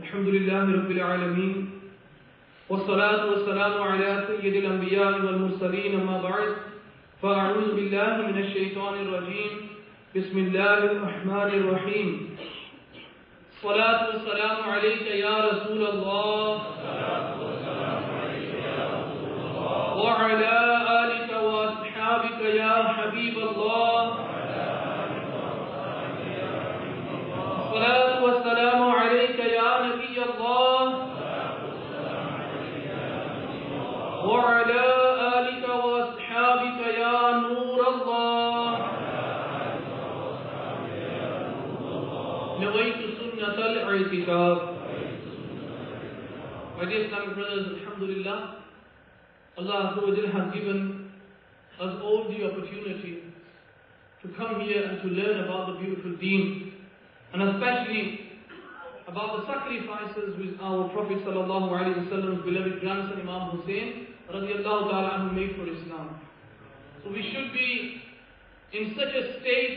الحمد لله رب العالمين والصلاة والسلام على سيد الأنبياء والمرسلين أما بعد فأعوذ بالله من الشيطان الرجيم بسم الله الرحمن الرحيم الصلاة والسلام عليك يا رسول الله وعلى آلك وأصحابك يا حبيب الله الصلاة والسلام عليك يا نبي الله وعلى آلك وأصحابك يا نور الله نويت سنة الاعتكاف. My dear Islamic brothers, Alhamdulillah, Allah has given us all the opportunity to come here and to learn about the beautiful deen, and especially about the sacrifices which our Prophet sallallahu alaihi wasallam's beloved grandson Imam Hussein radiallahu ta'ala anhu made for Islam. So we should be in such a state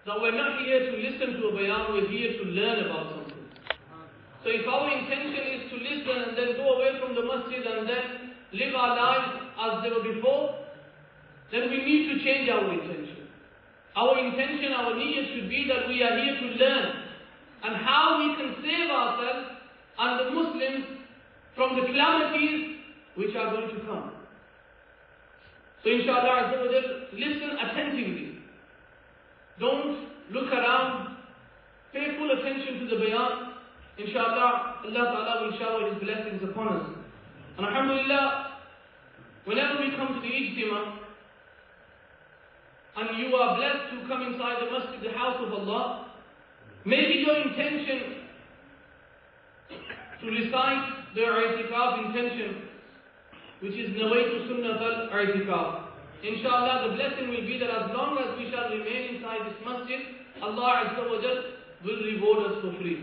that we're not here to listen to a bayan, we're here to learn about something. So if our intention is to listen and then go away from the masjid and then live our lives as they were before, then we need to change our intention. Our intention, our niyyah should be that we are here to learn and how we can save ourselves and the Muslims from the calamities which are going to come. So inshallah, listen attentively. Don't look around. Pay full attention to the bayan. Inshallah, Allah Ta'ala will shower His blessings upon us. And alhamdulillah, whenever we come to the ijtima, and you are blessed to come inside the masjid, the house of Allah, make it your intention to recite the i'tikaf intention, which is nawaitu sunnat al-i'tikaf. Inshallah, the blessing will be that as long as we shall remain inside this masjid, Allah Azza wa Jal will reward us for free.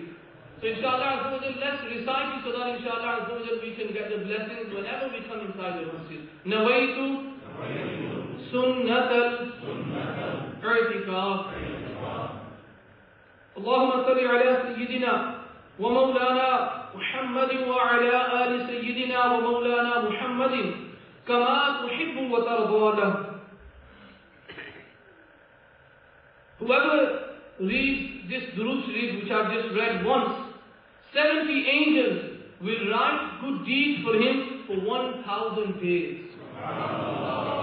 So inshallah Azza wa Jal, let's recite it so that inshallah Azza wa Jal we can get the blessings whenever we come inside the masjid. Nawaitu sunnat al-i'tikaf. اللهم صل على سيدنا ومولانا محمد وعلى آل سيدنا ومولانا محمد كما تحب وترضى له. Whoever reads this Durood Sharif which I've just read once, 70 angels will write good deeds for him for 1,000 days.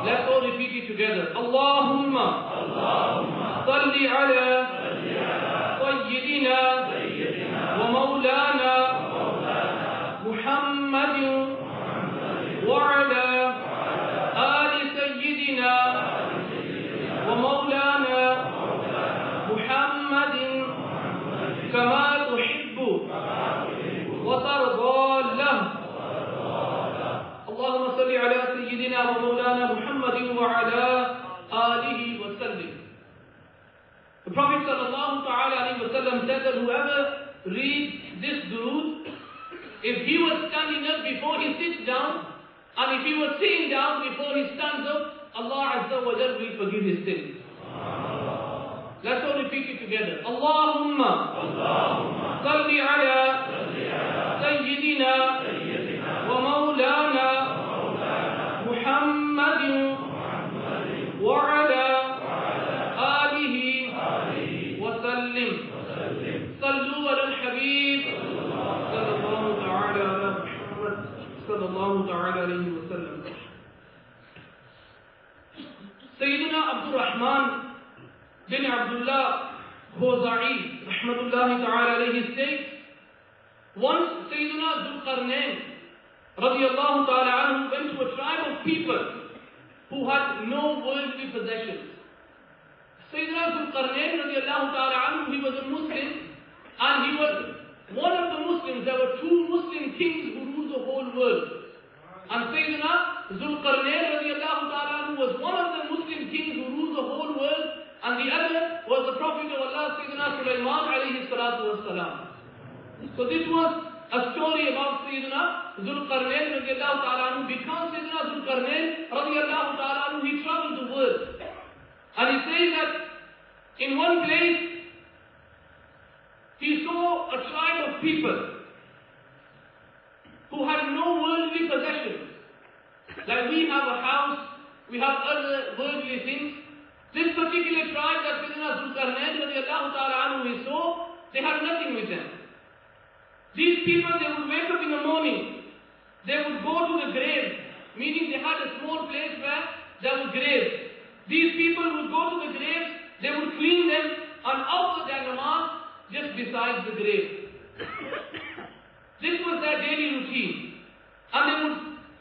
Let's all repeat it together. Allahumma salli ala سيدنا ومولانا محمد وعلى آل سيدنا ومولانا محمد كما تحب وترضى له. اللهم صل على سيدنا ومولانا محمد وعلى آله وسلم. The Prophet ﷺ said that whoever reads this durood, if he was standing up before he sits down, and if he was sitting down before he stands up, Allah Azza wa Jal will forgive his sins. Let's all repeat it together. Allahumma salli ala Sayyidina wa Mawlana Muhammadin wa ala صلوا على الحبيب صلى الله تعالى على محمد صلى الله تعالى عليه وسلم. Sayyidina Abdul Rahman bin Abdullah Khuzai rahmatullahi ta'ala alayhi states, once Sayyidina Dhul Qarnayn radiyallahu ta'ala anhu went to a tribe of people who had no worldly possessions. Sayyidina Dhul Qarnayn radiyallahu ta'ala anhu, he was a Muslim, and he was one of the Muslims. There were two Muslim kings who ruled the whole world. And Sayyidina Dhul Qarnayn radiallahu ta'ala was one of the Muslim kings who ruled the whole world, and the other was the Prophet of Allah, Sayyidina Sulaiman alayhi salatu wassalam. So this was a story about Sayyidina Dhul Qarnayn radiallahu ta'ala, because Sayyidina Dhul Qarnayn radiallahu ta'ala, he traveled the world. And he says that in one place he saw a tribe of people who had no worldly possessions. Like we have a house, we have other worldly things. This particular tribe that Sayyidina Zulkarnain radiallahu ta'ala anhu saw, they had nothing with them. These people, they would wake up in the morning, they would go to the grave, meaning they had a small place where there were graves. These people would go to the graves, they would clean them and offer their namaz just beside the grave. This was their daily routine. And they would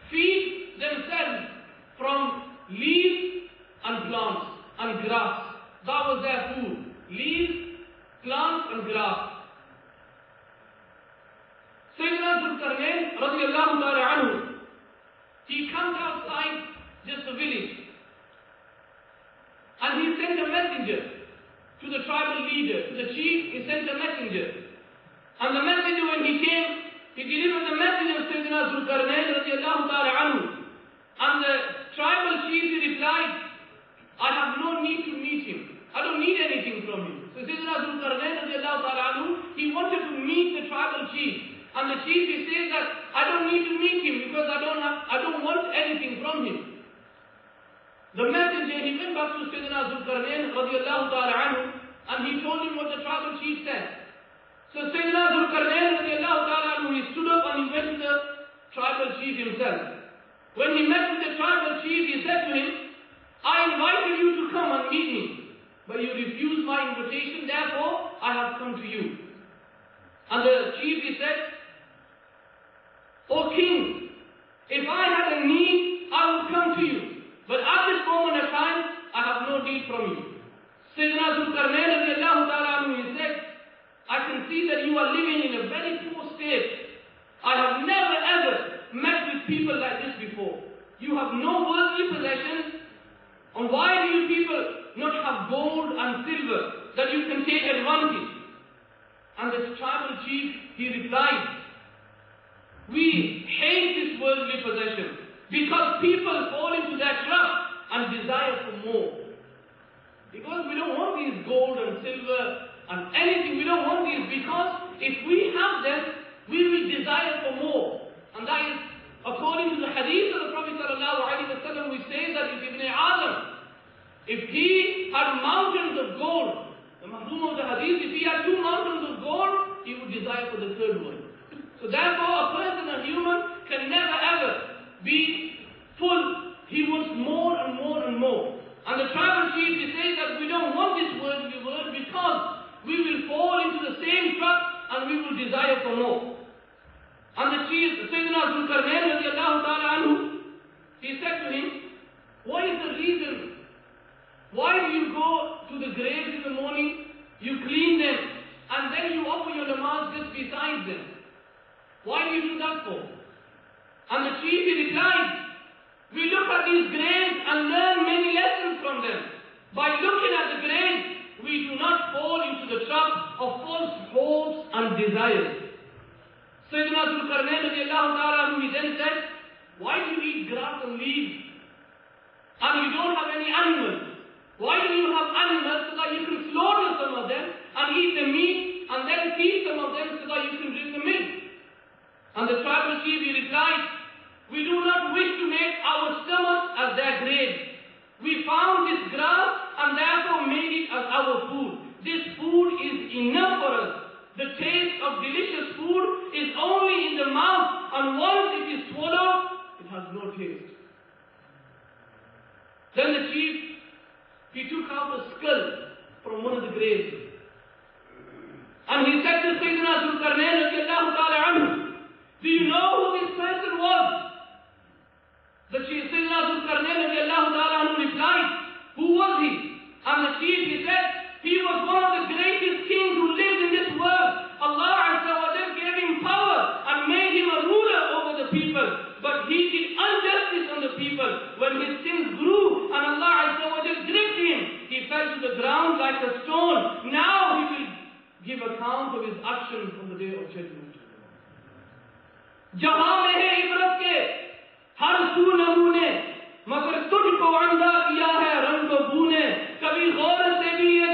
feed themselves from leaves and plants and grass. That was their food. Leaves, plants and grass. Sayyidina Zulkarnain radiallahu ta'ala anhu, he comes outside just the village. And he sent a messenger to the tribal leader, to the chief. He sent a messenger. And the messenger, when he came, he delivered the message of Sayyidina Zulkarnain radiallahu ta'ala anhu. And the tribal chief, he replied, I have no need to meet him. I don't need anything from him. So Sayyidina Zulkarnain radiallahu ta'ala anhu, he wanted to meet the tribal chief. And the chief, he says that I don't need to meet him because I don't want anything from him. The messenger, he went back to Sayyidina Zulkarnain radiallahu ta'ala anhu, and he told him what the tribal chief said. So Sayyidina Zulkarnain radiallahu ta'ala anhu, he stood up and he went to the tribal chief himself. When he met with the tribal chief, he said to him, I invited you to come and meet me, but you refused my invitation, therefore I have come to you. And the chief, he said, O king, if I had a need, I would come to you. But at this moment of time, I have no need from you. Sayyidina Zulkarnain radiallahu ta'ala anhu, he said, I can see that you are living in a very poor state. I have never ever met with people like this before. You have no worldly possessions. And why do you people not have gold and silver that you can take advantage? And the tribal chief, he replied, we hate this worldly possession because people fall into their trap and desire for more. Because we don't want these gold and silver and anything, we don't want these, because if we have them, we will desire for more. And that is according to the hadith of the Prophet ﷺ, which says that if Ibn Adam, if he had mountains of gold, the mahdoom of the hadith, if he had 2 mountains of gold, he would desire for the third one. So therefore, a person, a human, can never ever be full. He wants more and more and more. And the tribal chief, he says that we don't want this worldly world because we will fall into the same trap and we will desire for more. And the chief, Sayyidina Zulkarnain radiallahu ta'ala anhu, he said to him, what is the reason? Why do you go to the graves in the morning, you clean them, and then you offer your namaz just beside them? Why do you do that for? And the chief, he replied, we look at these graves and learn many lessons from them. By looking at the graves, we do not fall into the trap of false hopes and desires. Sayyidina Zulkarnain radiallahu ta'ala anhu, he then said, why do you eat grass and leaves? And you don't have any animals. Why do you have animals so that you can slaughter some of them and eat the meat and then feed some of them so that you can drink the milk? And the tribal chief, he replied, we do not wish to make our stomachs as their graves. We found this grass and therefore made it as our food. This food is enough for us. The taste of delicious food is only in the mouth, and once it is swallowed, it has no taste. Then the chief, he took out a skull from one of the graves. And he said to Sayyidina Zulkarnain radiallahu ta'ala anhu, do you know who this person was? The chief, Sayyidina Zulkarnain radiallahu ta'ala anhu, replied, who was he? And the chief, he said, he was one of the greatest kings who lived in this world. Allah Azza wa Jal gave him power and made him a ruler over the people. But he did injustice on the people. When his sins grew and Allah Azza wa Jal gripped him, he fell to the ground like a stone. Now he will give account of his actions on the day of judgment. जहां में है इबरत के हर सू नमूने, मगर तुझको अंधा किया है रंग बू ने, कभी गौर से भी ये